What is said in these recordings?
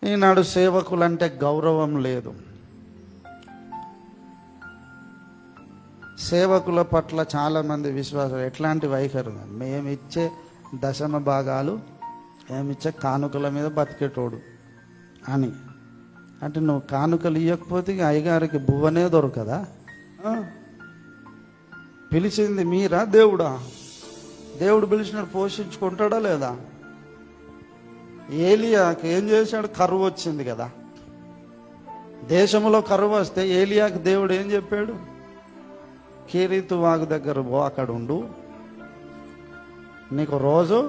ఈనాడు సేవకులంటే గౌరవం లేదు. సేవకుల పట్ల చాలామంది విశ్వాసం ఎట్లాంటి వైఖరి, మేమిచ్చే దశమ భాగాలు మేమిచ్చే కానుకల మీద బతికేటోడు అని. అంటే నువ్వు కానుకలు ఇవ్వకపోతే అయ్యగారికి బువ్వనే దొరకదా? పిలిచింది మీరా దేవుడా? దేవుడు పిలిచినట్టు పోషించుకుంటాడా లేదా? ఏలియాకి ఏం చేశాడు? కరువు వచ్చింది కదా. దేశంలో కరువు వస్తే ఏలియాకి దేవుడు ఏం చెప్పాడు? కీరీతు వాగు దగ్గర పో, అక్కడ ఉండు, నీకు రోజు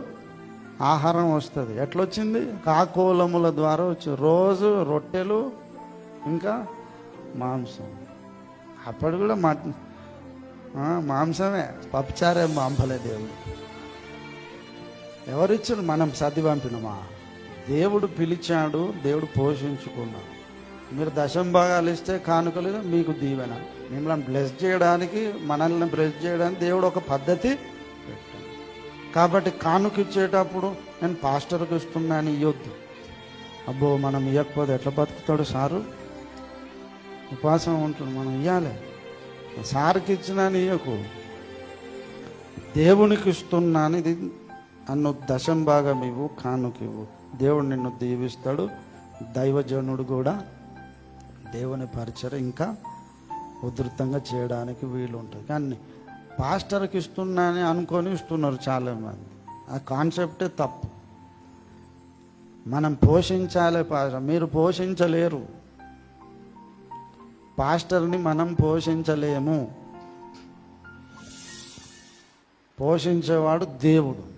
ఆహారం వస్తుంది. ఎట్లొచ్చింది? కాకోలముల ద్వారా వచ్చి రోజు రొట్టెలు ఇంకా మాంసం. అప్పుడు కూడా మాంసమే, పప్పుచారే పంపలే దేవుడు. ఎవరిచ్చాడు? మనం సర్ది పంపినమా? దేవుడు పిలిచాడు, దేవుడు పోషించుకున్నాడు. మీరు దశం భాగాలు ఇస్తే కానుకలు మీకు దీవెన. మిమ్మల్ని బ్లెస్ చేయడానికి, మనల్ని బ్లెస్ చేయడానికి దేవుడు ఒక పద్ధతి పెట్టాడు. కాబట్టి కానుక ఇచ్చేటప్పుడు నేను పాస్టర్కి ఇస్తున్నాను ఇవ్వద్దు. అబ్బో మనం ఇవ్వకపోతే ఎట్లా బతుకుతాడు సారు? ఉపవాసం ఉంటుంది, మనం ఇవ్వాలి. సార్కి ఇచ్చినాను ఇవ్వకు, దేవునికి ఇస్తున్నాను ఇది అన్ను దశం భాగం ఇవ్వు, కానుక ఇవ్వు. దేవుడు నిన్ను దీవిస్తాడు. దైవజనుడు కూడా దేవుని పరిచయం ఇంకా ఉధృతంగా చేయడానికి వీలు ఉంటుంది. కానీ పాస్టర్కి ఇస్తున్నానని అనుకొని ఇస్తున్నారు చాలామంది. ఆ కాన్సెప్టే తప్పు. మనం పోషించాలి పాస్టర్. మీరు పోషించలేరు. పాస్టర్ని మనం పోషించలేము. పోషించేవాడు దేవుడు.